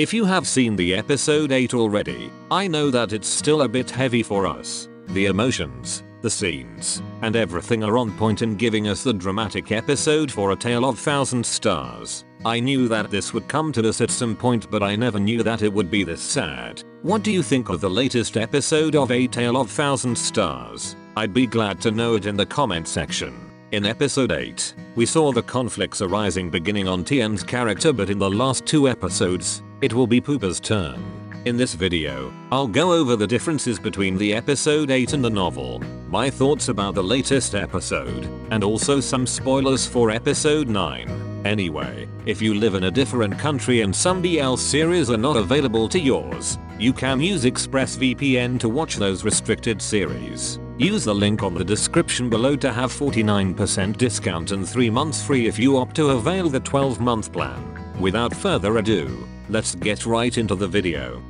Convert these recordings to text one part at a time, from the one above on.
If you have seen the episode 8 already, I know that it's still a bit heavy for us. The emotions, the scenes, and everything are on point in giving us the dramatic episode for A Tale of 1000 Stars. I knew that this would come to us at some point, but I never knew that it would be this sad. What do you think of the latest episode of A Tale of 1000 Stars? I'd be glad to know it in the comment section. In episode 8, we saw the conflicts arising beginning on Tian's character, but in the last 2 episodes, it will be Phupha's turn. In this video, I'll go over the differences between the episode 8 and the novel, my thoughts about the latest episode, and also some spoilers for episode 9. Anyway, if you live in a different country and some BL series are not available to yours, you can use ExpressVPN to watch those restricted series. Use the link on the description below to have 49% discount and 3 months free if you opt to avail the 12-month plan. Without further ado, let's get right into the video.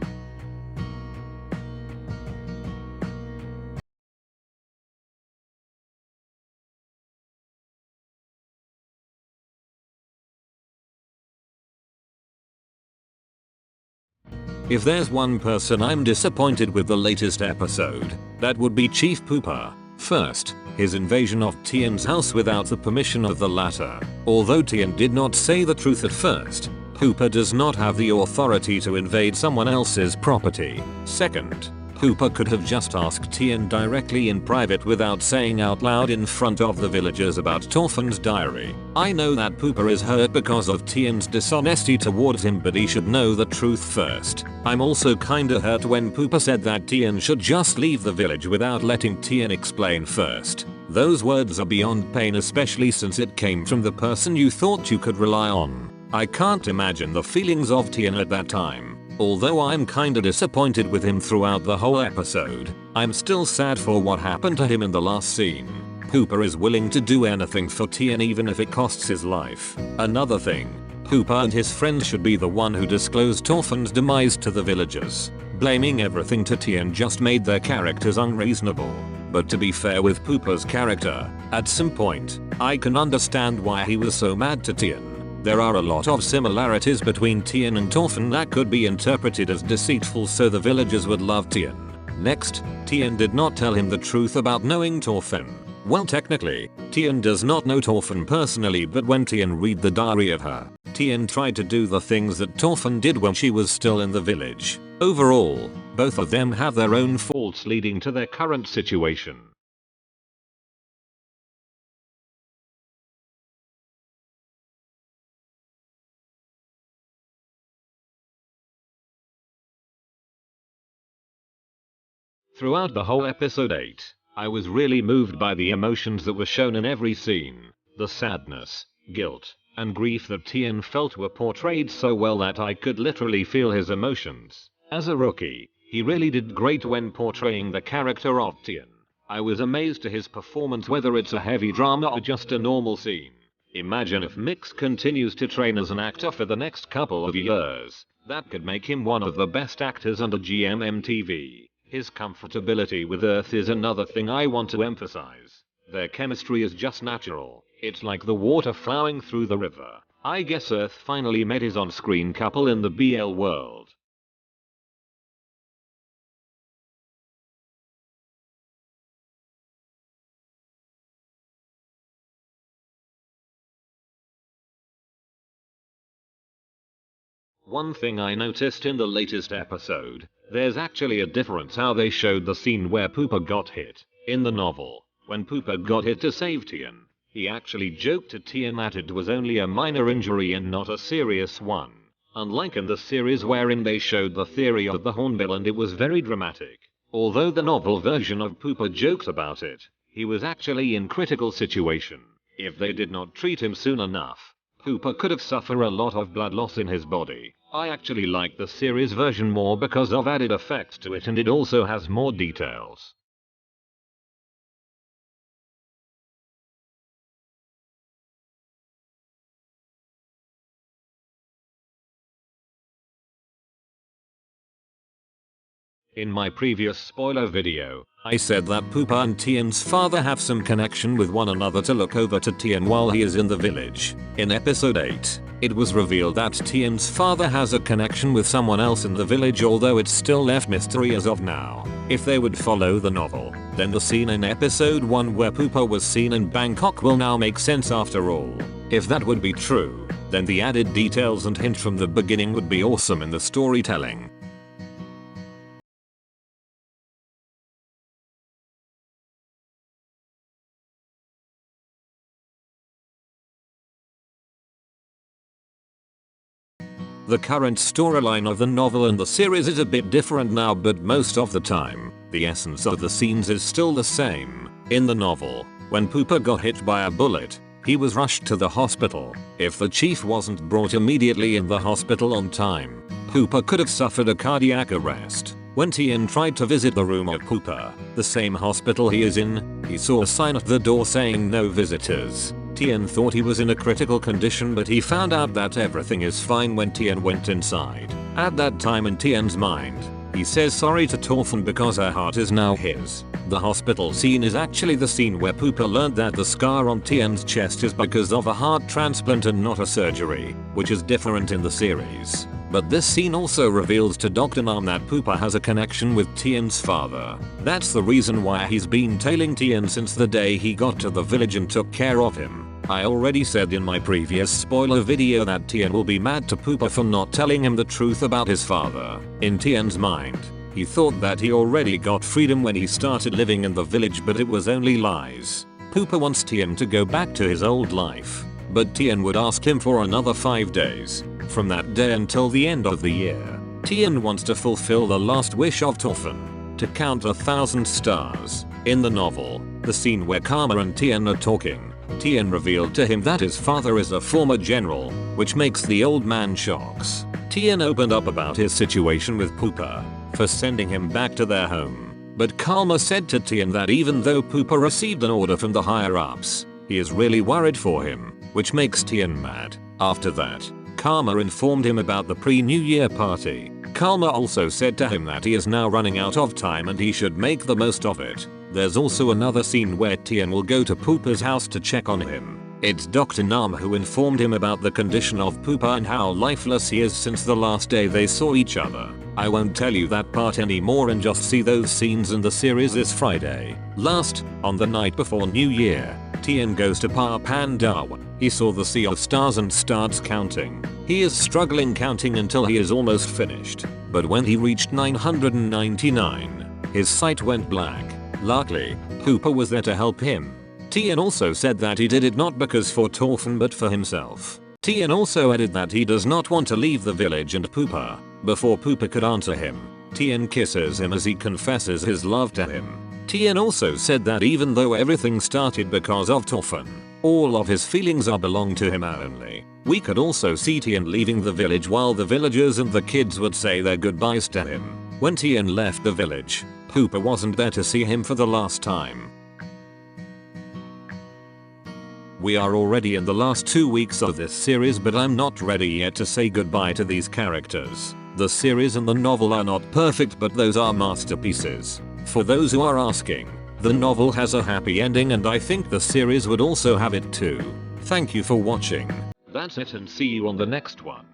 If there's one person I'm disappointed with the latest episode, that would be Chief Phupha. First, his invasion of Tian's house without the permission of the latter. Although Tian did not say the truth at first, Phupha does not have the authority to invade someone else's property. Second, Phupha could have just asked Tian directly in private without saying out loud in front of the villagers about Thorfinn's diary. I know that Phupha is hurt because of Tian's dishonesty towards him, but he should know the truth first. I'm also kinda hurt when Phupha said that Tian should just leave the village without letting Tian explain first. Those words are beyond pain, especially since it came from the person you thought you could rely on. I can't imagine the feelings of Tian at that time. Although I'm kinda disappointed with him throughout the whole episode, I'm still sad for what happened to him in the last scene. Phupha is willing to do anything for Tian even if it costs his life. Another thing, Phupha and his friends should be the one who disclosed Thorfinn's demise to the villagers. Blaming everything to Tian just made their characters unreasonable. But to be fair with Phupha's character, at some point, I can understand why he was so mad to Tian. There are a lot of similarities between Tian and Thorfinn that could be interpreted as deceitful so the villagers would love Tian. Next, Tian did not tell him the truth about knowing Thorfinn. Well, technically, Tian does not know Thorfinn personally, but when Tian read the diary of her, Tian tried to do the things that Thorfinn did when she was still in the village. Overall, both of them have their own faults leading to their current situation. Throughout the whole episode 8, I was really moved by the emotions that were shown in every scene. The sadness, guilt, and grief that Tian felt were portrayed so well that I could literally feel his emotions. As a rookie, he really did great when portraying the character of Tian. I was amazed to his performance, whether it's a heavy drama or just a normal scene. Imagine if Mix continues to train as an actor for the next couple of years. That could make him one of the best actors under GMMTV. His comfortability with Earth is another thing I want to emphasize. Their chemistry is just natural. It's like the water flowing through the river. I guess Earth finally met his on-screen couple in the BL world. One thing I noticed in the latest episode, there's actually a difference how they showed the scene where Phupha got hit. In the novel, when Phupha got hit to save Tian, he actually joked to Tian that it was only a minor injury and not a serious one. Unlike in the series wherein they showed the theory of the hornbill and it was very dramatic. Although the novel version of Phupha jokes about it, he was actually in critical situation. If they did not treat him soon enough, Phupha could have suffered a lot of blood loss in his body. I actually like the series version more because of added effects to it, and it also has more details. In my previous spoiler video, I said that Phupha and Tian's father have some connection with one another to look over to Tian while he is in the village. In episode 8, It was revealed that Tian's father has a connection with someone else in the village, although it's still left mystery as of now. If they would follow the novel, then the scene in episode 1 where Phupha was seen in Bangkok will now make sense after all. If that would be true, then the added details and hint from the beginning would be awesome in the storytelling. The current storyline of the novel and the series is a bit different now, but most of the time, the essence of the scenes is still the same. In the novel, when Phupha got hit by a bullet, he was rushed to the hospital. If the chief wasn't brought immediately in the hospital on time, Phupha could have suffered a cardiac arrest. When Tian tried to visit the room of Phupha, the same hospital he is in, he saw a sign at the door saying no visitors. Tian thought he was in a critical condition, but he found out that everything is fine when Tian went inside. At that time in Tian's mind, he says sorry to Torfen because her heart is now his. The hospital scene is actually the scene where Phupha learned that the scar on Tian's chest is because of a heart transplant and not a surgery, which is different in the series. But this scene also reveals to Dr. Nam that Phupha has a connection with Tian's father. That's the reason why he's been tailing Tian since the day he got to the village and took care of him. I already said in my previous spoiler video that Tian will be mad to Phupha for not telling him the truth about his father. In Tian's mind, he thought that he already got freedom when he started living in the village, but it was only lies. Phupha wants Tian to go back to his old life, but Tian would ask him for another 5 days. From that day until the end of the year, Tian wants to fulfill the last wish of Torfen, to count 1000 stars. In the novel, the scene where Karma and Tian are talking, Tian revealed to him that his father is a former general, which makes the old man shocks. Tian opened up about his situation with Phupha, for sending him back to their home. But Karma said to Tian that even though Phupha received an order from the higher ups, he is really worried for him, which makes Tian mad. After that, Karma informed him about the pre-New Year party. Karma also said to him that he is now running out of time and he should make the most of it. There's also another scene where Tian will go to Phupha's house to check on him. It's Dr. Nam who informed him about the condition of Phupha and how lifeless he is since the last day they saw each other. I won't tell you that part anymore and just see those scenes in the series this Friday. Last, on the night before New Year, Tian goes to Pa Pandao. He saw the sea of stars and starts counting. He is struggling counting until he is almost finished. But when he reached 999, his sight went black. Luckily, Phupha was there to help him. Tian also said that he did it not because for Torfen but for himself. Tian also added that he does not want to leave the village and Phupha. Before Phupha could answer him, Tian kisses him as he confesses his love to him. Tian also said that even though everything started because of Torfen, all of his feelings are belong to him only. We could also see Tian leaving the village while the villagers and the kids would say their goodbyes to him. When Tian left the village, Phupha wasn't there to see him for the last time. We are already in the last 2 weeks of this series, but I'm not ready yet to say goodbye to these characters. The series and the novel are not perfect, but those are masterpieces. For those who are asking, the novel has a happy ending and I think the series would also have it too. Thank you for watching. That's it and see you on the next one.